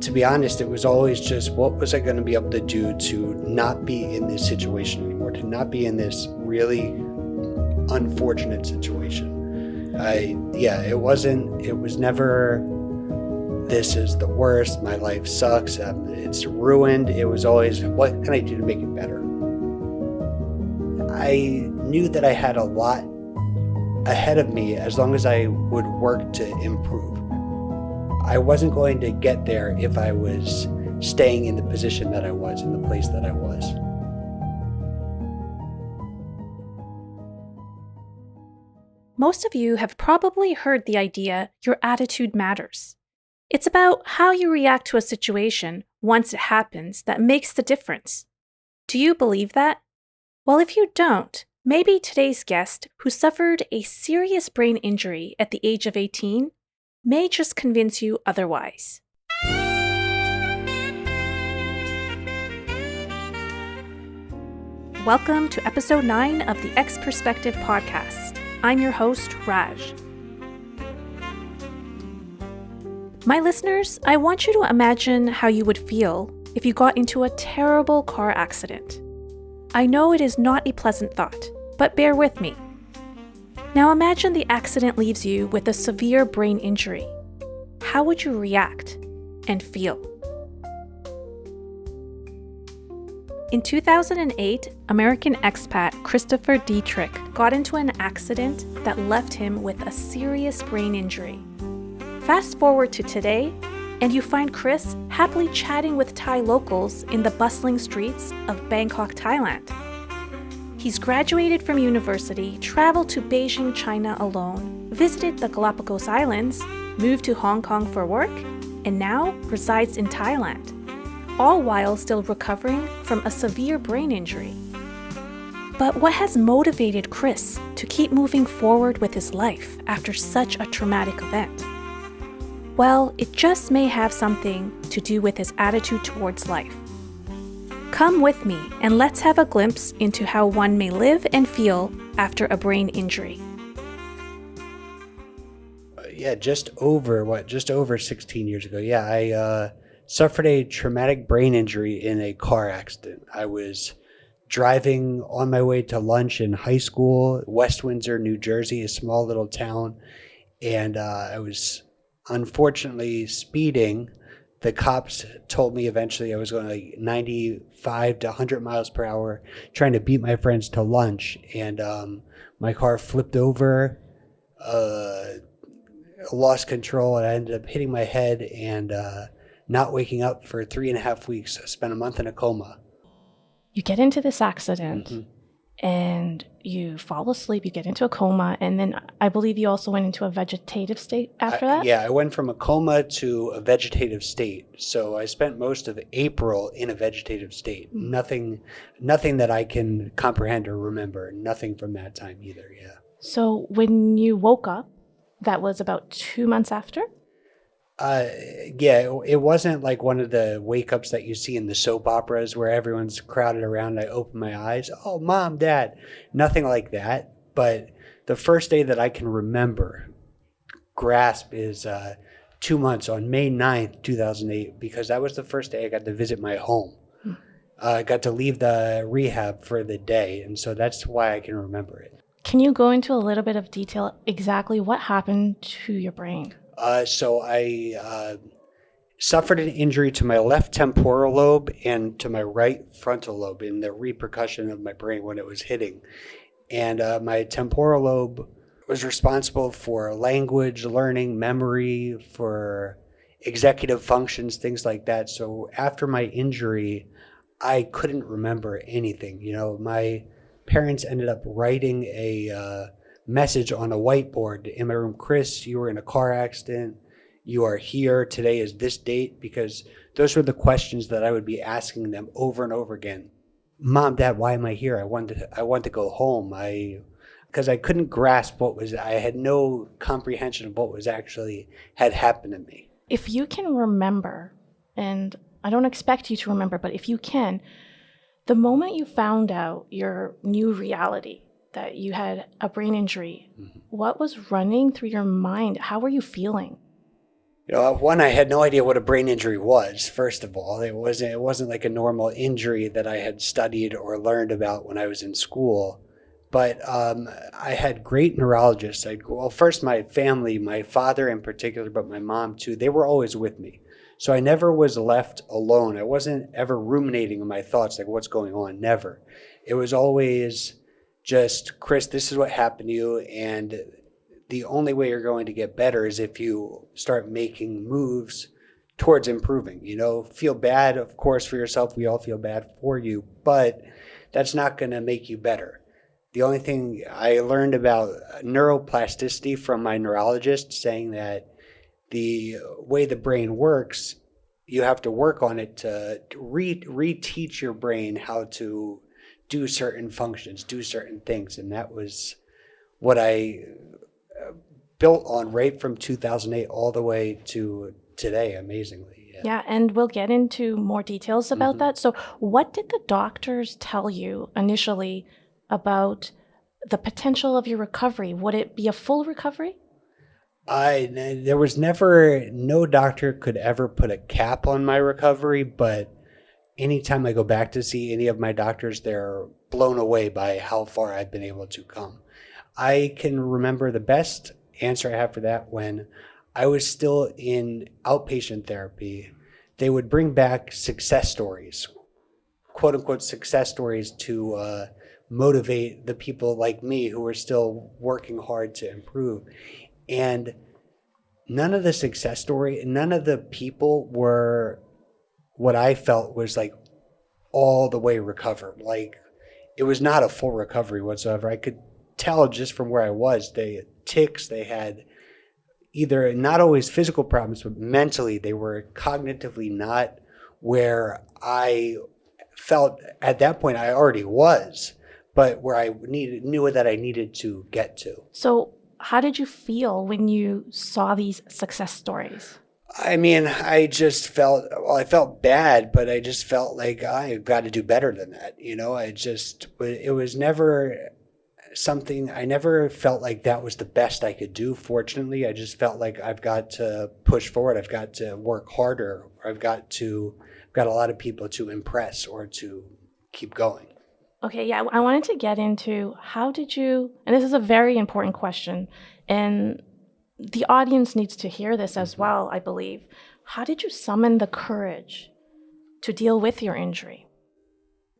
To be honest, it was always just, what was I going to be able to do to not be in this situation anymore, to not be in this really unfortunate situation. It was never, this is the worst, my life sucks, it's ruined. It was always, what can I do to make it better? I knew that I had a lot ahead of me as long as I would work to improve. I wasn't going to get there if I was staying in the position that I was, in the place that I was. Most of you have probably heard the idea your attitude matters. It's about how you react to a situation once it happens that makes the difference. Do you believe that? Well, if you don't, maybe today's guest, who suffered a serious brain injury at the age of 18, may just convince you otherwise. Welcome to episode 9 of the X Perspective podcast. I'm your host, Raj. My listeners, I want you to imagine how you would feel if you got into a terrible car accident. I know it is not a pleasant thought, but bear with me. Now imagine the accident leaves you with a severe brain injury. How would you react and feel? In 2008, American expat Christopher Dittrich got into an accident that left him with a serious brain injury. Fast forward to today, and you find Chris happily chatting with Thai locals in the bustling streets of Bangkok, Thailand. He's graduated from university, traveled to Beijing, China alone, visited the Galapagos Islands, moved to Hong Kong for work, and now resides in Thailand, all while still recovering from a severe brain injury. But what has motivated Chris to keep moving forward with his life after such a traumatic event? Well, it just may have something to do with his attitude towards life. Come with me and let's have a glimpse into how one may live and feel after a brain injury. Just over 16 years ago. I suffered a traumatic brain injury in a car accident. I was driving on my way to lunch in high school, West Windsor, New Jersey, a small little town, and I was unfortunately speeding. The cops told me eventually I was going like 95 to 100 miles per hour trying to beat my friends to lunch. And my car flipped over, lost control, and I ended up hitting my head and not waking up for 3.5 weeks. I spent a month in a coma. You get into this accident and you fall asleep, you get into a coma, and then I believe you also went into a vegetative state after that? Yeah, I went from a coma to a vegetative state. So I spent most of April in a vegetative state. Nothing that I can comprehend or remember. Nothing from that time either, yeah. So when you woke up, that was about 2 months after? It wasn't like one of the wake ups that you see in the soap operas where everyone's crowded around. I open my eyes. Oh, mom, dad. Nothing like that. But the first day that I can grasp is 2 months on May 9th, 2008, because that was the first day I got to visit my home. I got to leave the rehab for the day. And so that's why I can remember it. Can you go into a little bit of detail exactly what happened to your brain? So I suffered an injury to my left temporal lobe and to my right frontal lobe in the repercussion of my brain when it was hitting. And my temporal lobe was responsible for language, learning, memory, for executive functions, things like that. So after my injury, I couldn't remember anything. You know, my parents ended up writing a message on a whiteboard in my room. Chris, you were in a car accident. You are here. Today is this date, because those were the questions that I would be asking them over and over again. Mom, Dad, why am I here? I want to go home. Because I couldn't grasp I had no comprehension of what was actually had happened to me. If you can remember, and I don't expect you to remember, but if you can, the moment you found out your new reality, that you had a brain injury, what was running through your mind? How were you feeling? One, I had no idea what a brain injury was. First of all, it wasn't like a normal injury that I had studied or learned about when I was in school. But I had great neurologists. Well, first my family, my father in particular, but my mom too. They were always with me, so I never was left alone. I wasn't ever ruminating in my thoughts like what's going on. Never. It was always just, Chris, this is what happened to you, and the only way you're going to get better is if you start making moves towards improving. Feel bad, of course, for yourself. We all feel bad for you, but that's not going to make you better. The only thing I learned about neuroplasticity from my neurologist, saying that the way the brain works, you have to work on it to reteach your brain how to do certain functions, do certain things. And that was what I built on right from 2008 all the way to today, amazingly. Yeah. Yeah, and we'll get into more details about that. So, what did the doctors tell you initially about the potential of your recovery? Would it be a full recovery? There was never, no doctor could ever put a cap on my recovery, but anytime I go back to see any of my doctors, they're blown away by how far I've been able to come. I can remember the best answer I have for that when I was still in outpatient therapy. They would bring back success stories, quote unquote success stories, to motivate the people like me who were still working hard to improve. And none of the people were what I felt was like all the way recovered. Like, it was not a full recovery whatsoever. I could tell just from where I was. They had tics, they had either not always physical problems, but mentally they were cognitively not where I felt at that point I already was, but where I knew that I needed to get to. So, how did you feel when you saw these success stories? I mean, I felt bad, but I just felt like I got to do better than that. It was never something, I never felt like that was the best I could do. Fortunately, I just felt like I've got to push forward. I've got to work harder. Or I've got a lot of people to impress or to keep going. Okay, yeah, I wanted to get into how did you, and this is a very important question, and the audience needs to hear this as well, I believe. How did you summon the courage to deal with your injury?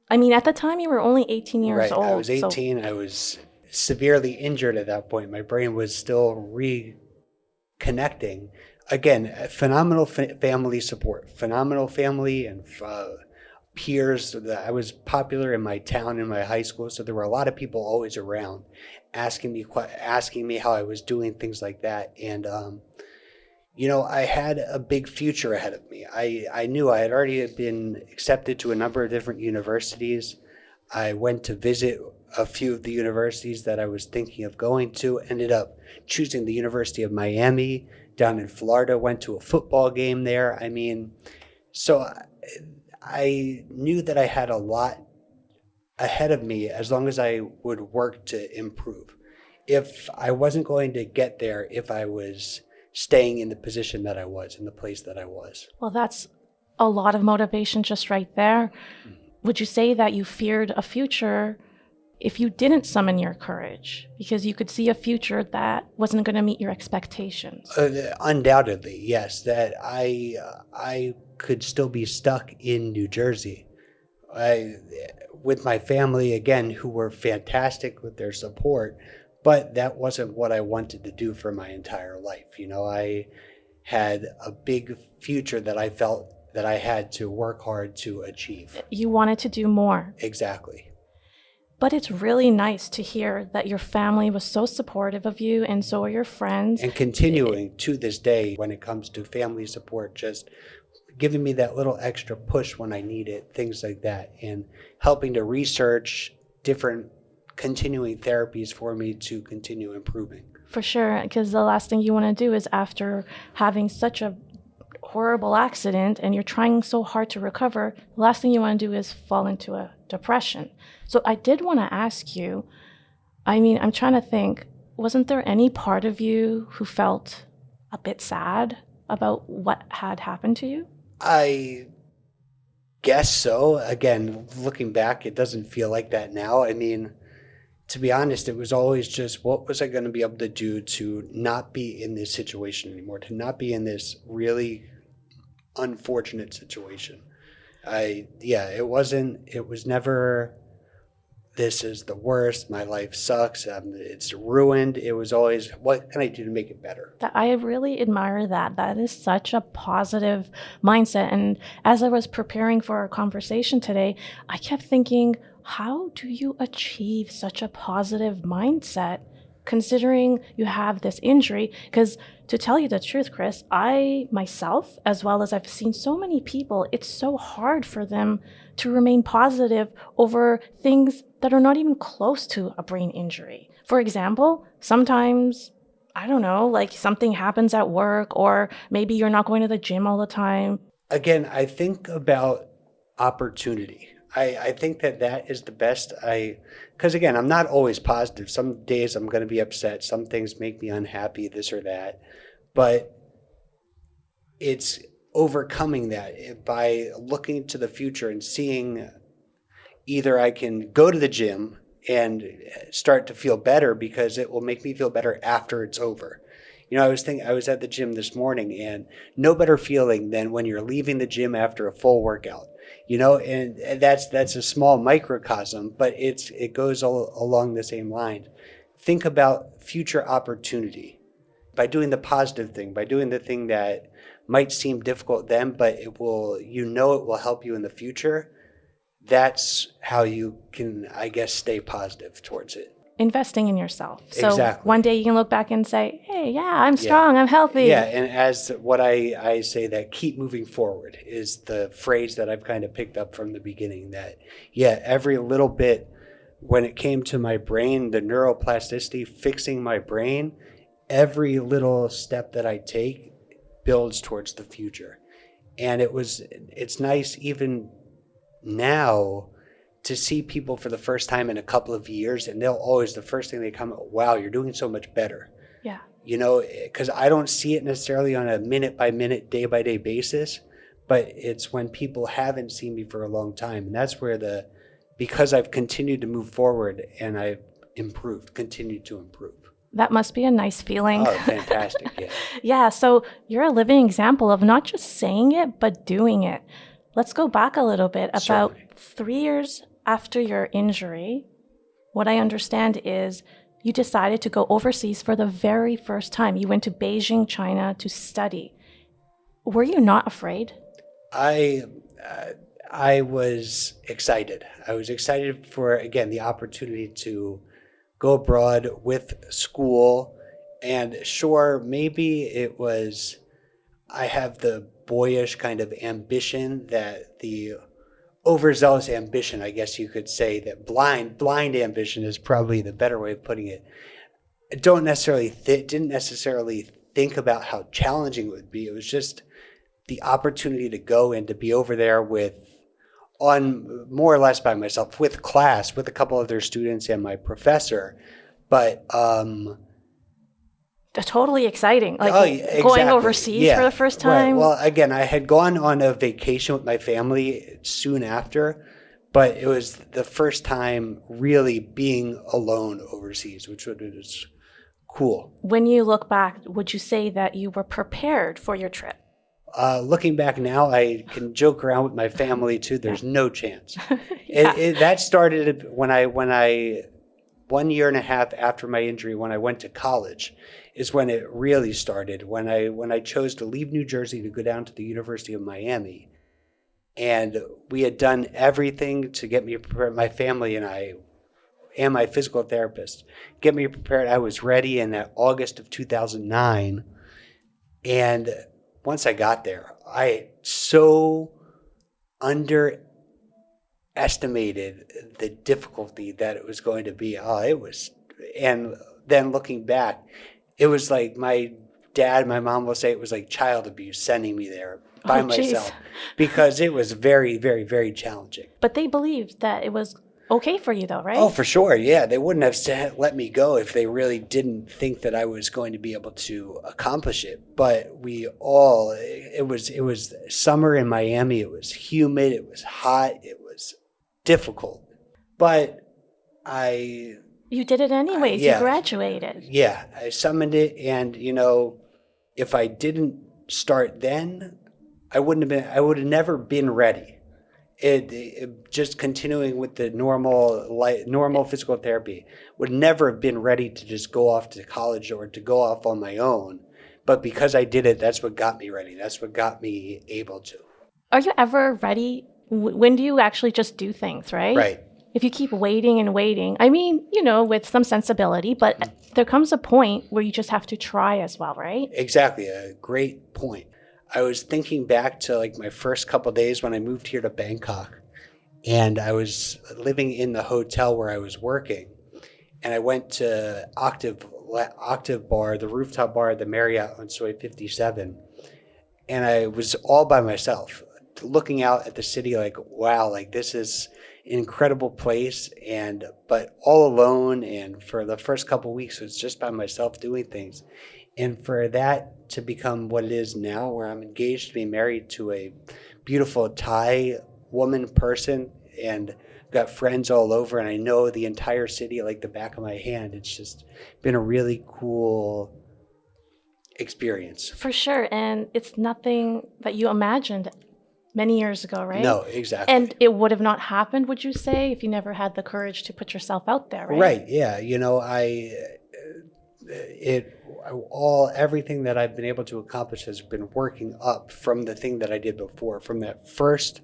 I mean, at the time you were only 18 years old. I was 18. I was severely injured at that point. My brain was still reconnecting. Again, phenomenal family support, phenomenal family and peers. I was popular in my town, in my high school, so there were a lot of people always around asking me how I was doing, things like that. And I had a big future ahead of me. I knew I had already been accepted to a number of different universities. I went to visit a few of the universities that I was thinking of going to, ended up choosing the University of Miami down in Florida, went to a football game there. I mean, so I knew that I had a lot ahead of me as long as I would work to improve. If I wasn't going to get there, if I was staying in the position that I was, in the place that I was. Well, that's a lot of motivation just right there. Would you say that you feared a future if you didn't summon your courage because you could see a future that wasn't going to meet your expectations? Undoubtedly, yes. That I could still be stuck in New Jersey. With my family, again, who were fantastic with their support, but that wasn't what I wanted to do for my entire life. I had a big future that I felt that I had to work hard to achieve. You wanted to do more. Exactly. But it's really nice to hear that your family was so supportive of you, and so are your friends. And continuing to this day when it comes to family support, just giving me that little extra push when I need it, things like that, and helping to research different continuing therapies for me to continue improving. For sure, because the last thing you want to do is, after having such a horrible accident and you're trying so hard to recover, the last thing you want to do is fall into a depression. So I did want to ask you, I'm trying to think, wasn't there any part of you who felt a bit sad about what had happened to you? I guess so. Again, looking back, it doesn't feel like that now. I mean, to be honest, it was always just what was I going to be able to do to not be in this situation anymore, to not be in this really unfortunate situation. It was never, this is the worst, my life sucks, it's ruined. It was always, what can I do to make it better? I really admire that. That is such a positive mindset. And as I was preparing for our conversation today, I kept thinking, how do you achieve such a positive mindset considering you have this injury? Because to tell you the truth, Chris, I myself, as well as I've seen so many people, it's so hard for them to remain positive over things that are not even close to a brain injury. For example, sometimes, I don't know, like something happens at work, or maybe you're not going to the gym all the time. Again, I think about opportunity. I think that is the best. Because again, I'm not always positive. Some days I'm going to be upset. Some things make me unhappy, this or that. But it's overcoming that by looking to the future and seeing either I can go to the gym and start to feel better because it will make me feel better after it's over. You know, I was at the gym this morning, and no better feeling than when you're leaving the gym after a full workout. You know, and that's a small microcosm, but it goes along the same line. Think about future opportunity by doing the positive thing, by doing the thing that might seem difficult then, but it will help you in the future. That's how you can, I guess, stay positive towards it. Investing in yourself. So Exactly. One day you can look back and say, hey, yeah, I'm strong, I'm healthy. Yeah, and as what I say, that keep moving forward is the phrase that I've kind of picked up from the beginning, that, every little bit, when it came to my brain, the neuroplasticity, fixing my brain, every little step that I take builds towards the future. And it's nice even now to see people for the first time in a couple of years, and they'll always, the first thing they come, wow, you're doing so much better. Yeah. You know, because I don't see it necessarily on a minute by minute, day by day basis, but it's when people haven't seen me for a long time. And that's where because I've continued to move forward and I've continued to improve. That must be a nice feeling. Oh, fantastic, yeah. Yeah, so you're a living example of not just saying it, but doing it. Let's go back a little bit. About Certainly. 3 years after your injury, what I understand is you decided to go overseas for the very first time. You went to Beijing, China to study. Were you not afraid? I was excited. I was excited for, again, the opportunity to go abroad with school. And sure, maybe it was, I have the boyish kind of ambition, that the overzealous ambition, I guess you could say, that blind ambition is probably the better way of putting it. I didn't necessarily think about how challenging it would be. It was just the opportunity to go and to be over there on more or less by myself, with class, with a couple other students and my professor. But totally exciting. Like exactly. Going overseas for the first time. Right. Well, again, I had gone on a vacation with my family soon after, but it was the first time really being alone overseas, which was cool. When you look back, would you say that you were prepared for your trip? Looking back now, I can joke around with my family too. There's no chance. Yeah. That started when I 1 year and a half after my injury, when I went to college, is when it really started. When I chose to leave New Jersey to go down to the University of Miami, and we had done everything to get me prepared. My family and I, and my physical therapist, get me prepared. I was ready in that August of 2009, and once I got there, I so underestimated the difficulty that it was going to be. And then looking back, it was like my mom will say it was like child abuse sending me there by myself, because it was very, very, very challenging. But they believed that it was okay for you though, right? Oh, for sure. Yeah. They wouldn't have let me go if they really didn't think that I was going to be able to accomplish it. But it was summer in Miami. It was humid. It was hot. It was difficult. But You did it anyways. You yeah, graduated. yeah, I summoned it. And, if I didn't start then, I would have never been ready. It just continuing with the normal physical therapy would never have been ready to just go off to college or to go off on my own. But because I did it, that's what got me ready. That's what got me able to. Are you ever ready? When do you actually just do things, right? Right. If you keep waiting and waiting, I mean, with some sensibility, but there comes a point where you just have to try as well, right? Exactly. A great point. I was thinking back to like my first couple of days when I moved here to Bangkok, and I was living in the hotel where I was working, and I went to Octave Bar, the rooftop bar at the Marriott on Soy 57, and I was all by myself, looking out at the city like, wow, like this is an incredible place, but all alone. And for the first couple of weeks, it was just by myself doing things. And for that to become what it is now, where I'm engaged to be married to a beautiful Thai woman person, and got friends all over, and I know the entire city like the back of my hand. It's just been a really cool experience. For sure. And it's nothing that you imagined many years ago, right? No, exactly. And it would have not happened, would you say, if you never had the courage to put yourself out there, right? Right. Yeah. Everything that I've been able to accomplish has been working up from the thing that I did before, from that first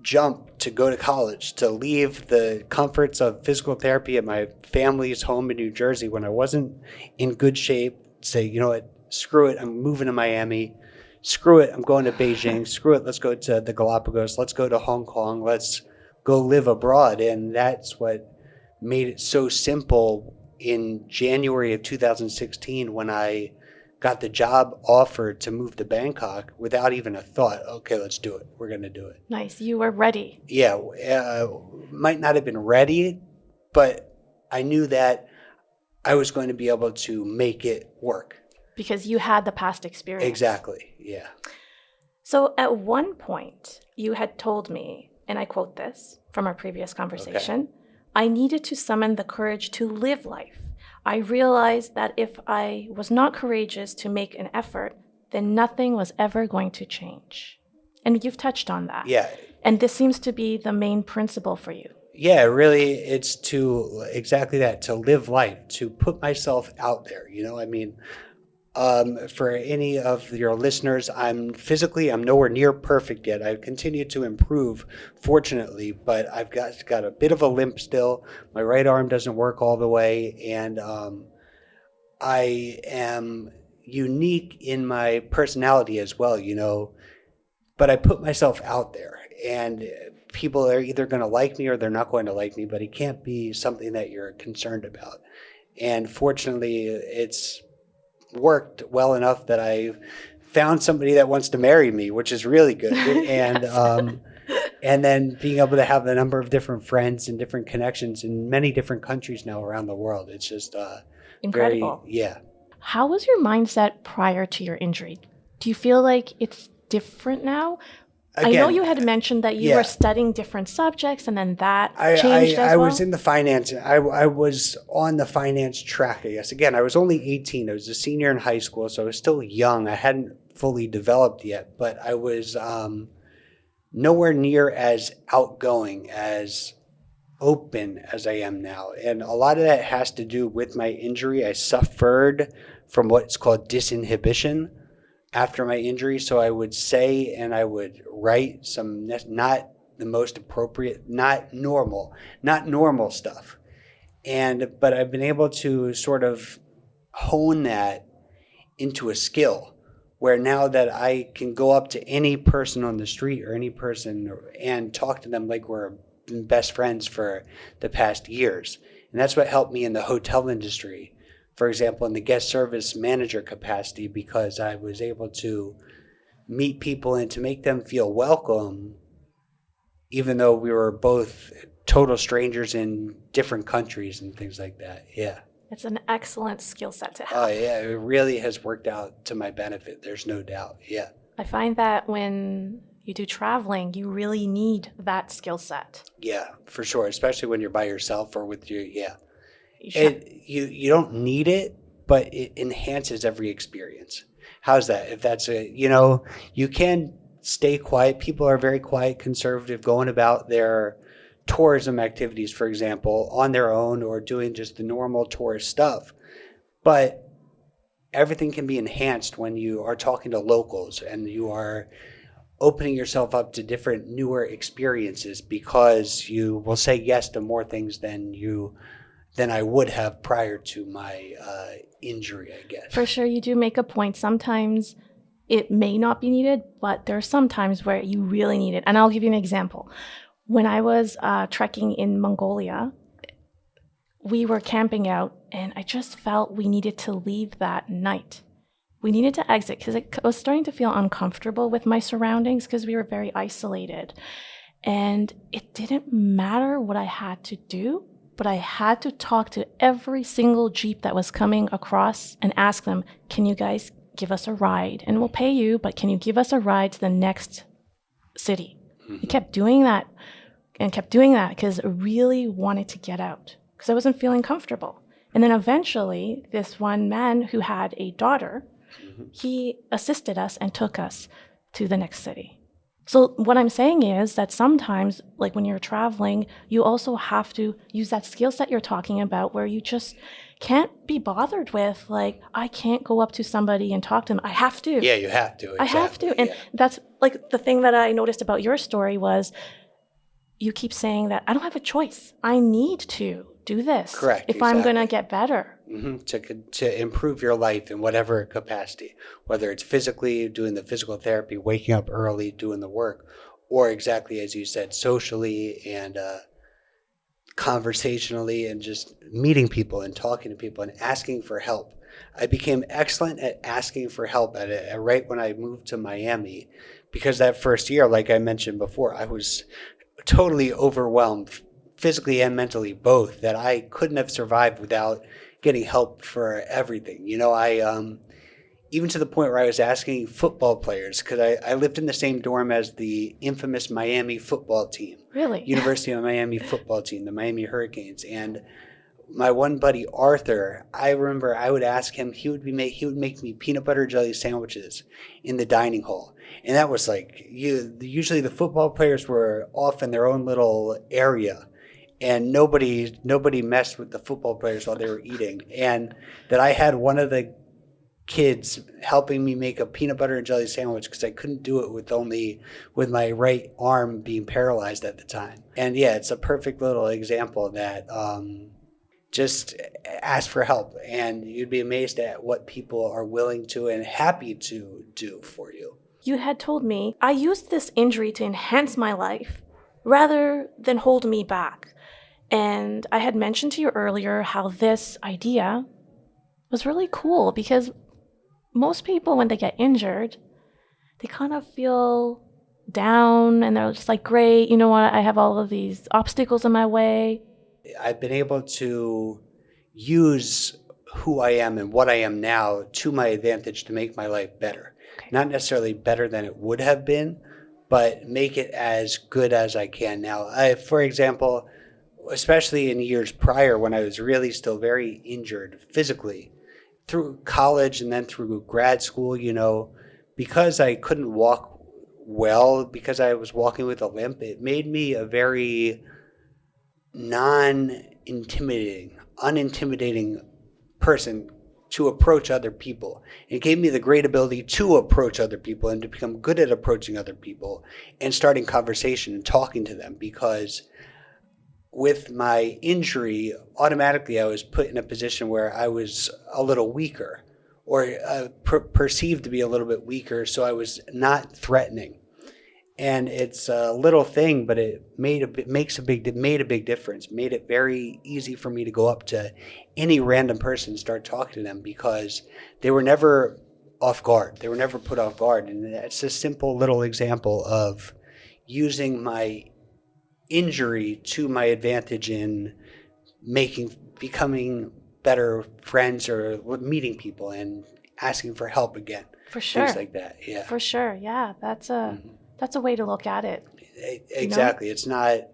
jump to go to college, to leave the comforts of physical therapy at my family's home in New Jersey when I wasn't in good shape, say, you know what, screw it, I'm moving to Miami. Screw it, I'm going to Beijing. Screw it, let's go to the Galapagos. Let's go to Hong Kong. Let's go live abroad. And that's what made it so simple in January of 2016 when I got the job offered to move to Bangkok without even a thought. Okay, let's do it. We're going to do it. Nice. You were ready. Yeah, might not have been ready, but I knew that I was going to be able to make it work. Because you had the past experience. Exactly, yeah. So at one point, you had told me, and I quote this from our previous conversation, okay, I needed to summon the courage to live life. I realized that if I was not courageous to make an effort, then nothing was ever going to change. And you've touched on that. Yeah. And this seems to be the main principle for you. Yeah, really, it's to exactly that, to live life, to put myself out there. For any of your listeners, I'm nowhere near perfect yet. I've continued to improve, fortunately, but I've got a bit of a limp still. My right arm doesn't work all the way, and I am unique in my personality as well, but I put myself out there, and people are either going to like me or they're not going to like me, but it can't be something that you're concerned about. And fortunately, it's worked well enough that I found somebody that wants to marry me, which is really good. And and then being able to have a number of different friends and different connections in many different countries now around the world. It's just incredible. Yeah. How was your mindset prior to your injury? Do you feel like it's different now? Again, I know you had mentioned that you were studying different subjects, and then that changed as well. I was in the finance. I was on the finance track, I guess. Again, I was only 18. I was a senior in high school, so I was still young. I hadn't fully developed yet, but I was nowhere near as outgoing, as open as I am now. And a lot of that has to do with my injury. I suffered from what's called disinhibition after my injury. So I would say and I would write some not the most appropriate, not normal stuff. But I've been able to sort of hone that into a skill where now that I can go up to any person on the street or any person and talk to them like we're best friends for the past years. And that's what helped me in the hotel industry. For example, in the guest service manager capacity, because I was able to meet people and to make them feel welcome, even though we were both total strangers in different countries and things like that. Yeah. It's an excellent skill set to Oh, have. yeah. It really has worked out to my benefit. There's no doubt. Yeah. I find that when you do traveling, you really need that skill set. Yeah, for sure. Especially when you're by yourself or with your, yeah. You should- You don't need it, but it enhances every experience. How's that? If that's you can stay quiet. People are very quiet, conservative, going about their tourism activities, for example, on their own or doing just the normal tourist stuff. But everything can be enhanced when you are talking to locals and you are opening yourself up to different newer experiences, because you will say yes to more things than I would have prior to my injury, I guess. For sure, you do make a point. Sometimes it may not be needed, but there are some times where you really need it. And I'll give you an example. When I was trekking in Mongolia, we were camping out, and I just felt we needed to leave that night. We needed to exit because I was starting to feel uncomfortable with my surroundings because we were very isolated. And it didn't matter what I had to do, but I had to talk to every single Jeep that was coming across and ask them, can you guys give us a ride? And we'll pay you, but can you give us a ride to the next city? I kept doing that because I really wanted to get out because I wasn't feeling comfortable. And then eventually, this one man who had a daughter, he assisted us and took us to the next city. So what I'm saying is that sometimes, like when you're traveling, you also have to use that skill set you're talking about where you just can't be bothered with, like, I can't go up to somebody and talk to them. I have to. Yeah, you have to. I have to. And that's like the thing that I noticed about your story was you keep saying that I don't have a choice. I need to do this. Correct. If I'm going to get better. To improve your life in whatever capacity, whether it's physically doing the physical therapy, waking up early, doing the work, or exactly as you said, socially and conversationally and just meeting people and talking to people and asking for help. I became excellent at asking for help right when I moved to Miami, because that first year, like I mentioned before, I was totally overwhelmed, physically and mentally both, that I couldn't have survived without getting help for everything. I even to the point where I was asking football players, because I lived in the same dorm as the infamous Miami football team. Really? University of Miami football team, the Miami Hurricanes. And my one buddy, Arthur, I remember I would ask him, he would make me peanut butter jelly sandwiches in the dining hall. And that was like, usually the football players were off in their own little area. And nobody messed with the football players while they were eating. And that I had one of the kids helping me make a peanut butter and jelly sandwich because I couldn't do it with my right arm being paralyzed at the time. And yeah, it's a perfect little example that just ask for help, and you'd be amazed at what people are willing to and happy to do for you. You had told me I used this injury to enhance my life rather than hold me back. And I had mentioned to you earlier how this idea was really cool because most people, when they get injured, they kind of feel down and they're just like, great, you know what? I have all of these obstacles in my way. I've been able to use who I am and what I am now to my advantage to make my life better. Okay. Not necessarily better than it would have been, but make it as good as I can now. For example, especially in years prior when I was really still very injured physically, through college and then through grad school, because I couldn't walk well, because I was walking with a limp, it made me a very unintimidating person to approach other people. It gave me the great ability to approach other people and to become good at approaching other people and starting conversation and talking to them, because with my injury, automatically I was put in a position where I was a little weaker, or perceived to be a little bit weaker, so I was not threatening. And it's a little thing, but it made a big difference. Made it very easy for me to go up to any random person and start talking to them, because they were never off guard. They were never put off guard. And that's a simple little example of using my injury to my advantage in becoming better friends or meeting people and asking for help again. For sure. Things like that. Yeah. For sure. Yeah. That's a way to look at it. Exactly. It's not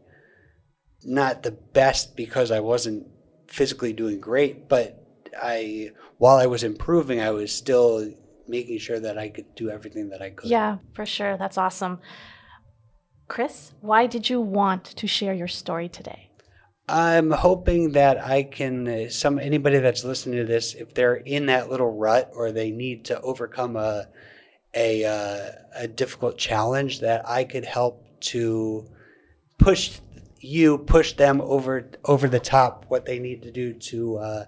the best because I wasn't physically doing great, but while I was improving, I was still making sure that I could do everything that I could. Yeah, for sure. That's awesome. Chris, why did you want to share your story today? I'm hoping that I can, anybody that's listening to this, if they're in that little rut or they need to overcome a difficult challenge, that I could help to push them over the top, what they need to do to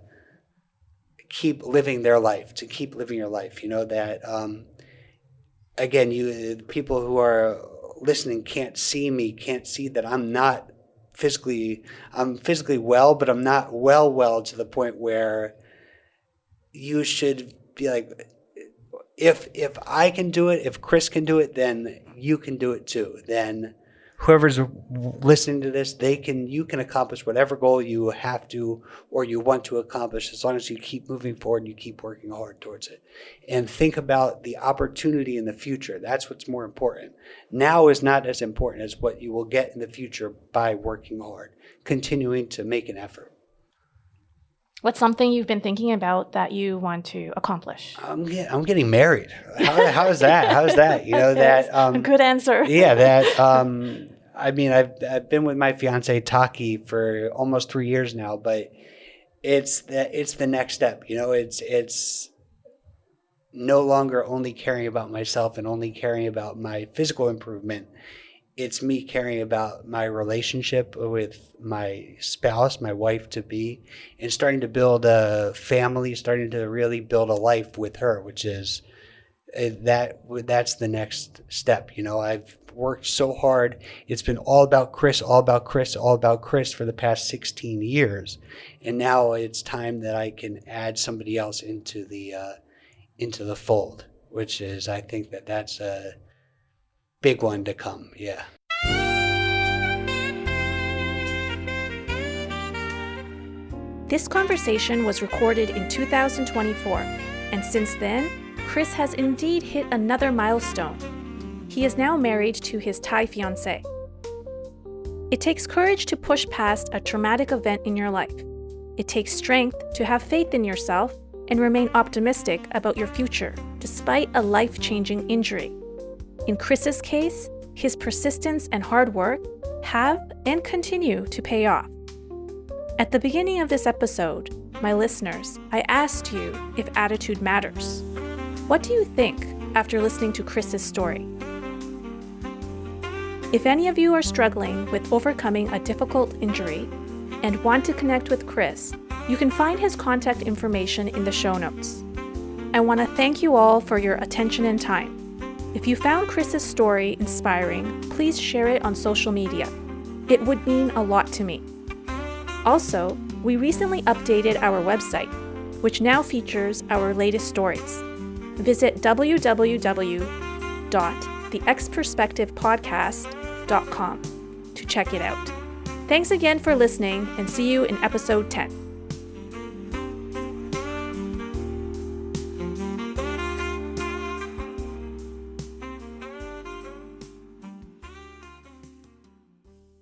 keep living their life, to keep living your life. That, again, people who are listening can't see me, can't see that I'm physically well, but I'm not well to the point where you should be like, if I can do it, if Chris can do it, then you can do it too. Then whoever's listening to this, you can accomplish whatever goal you have to or you want to accomplish, as long as you keep moving forward and you keep working hard towards it. And think about the opportunity in the future. That's what's more important. Now is not as important as what you will get in the future by working hard, continuing to make an effort. What's something you've been thinking about that you want to accomplish? I'm getting married. How is that? How is that? A good answer. Yeah, that. I've been with my fiance Taki for almost 3 years now, but it's the next step. It's no longer only caring about myself and only caring about my physical improvement. It's me caring about my relationship with my spouse, my wife-to-be, and starting to build a family, starting to really build a life with her, which is that's the next step. I've worked so hard. It's been all about Chris for the past 16 years. And now it's time that I can add somebody else into the fold, which is, I think that's a big one to come. Yeah. This conversation was recorded in 2024, and since then, Chris has indeed hit another milestone. He is now married to his Thai fiancée. It takes courage to push past a traumatic event in your life. It takes strength to have faith in yourself and remain optimistic about your future, despite a life-changing injury. In Chris's case, his persistence and hard work have and continue to pay off. At the beginning of this episode, my listeners, I asked you if attitude matters. What do you think after listening to Chris's story? If any of you are struggling with overcoming a difficult injury and want to connect with Chris, you can find his contact information in the show notes. I want to thank you all for your attention and time. If you found Chris's story inspiring, please share it on social media. It would mean a lot to me. Also, we recently updated our website, which now features our latest stories. Visit www.theexperspectivepodcast.com to check it out. Thanks again for listening, and see you in episode 10.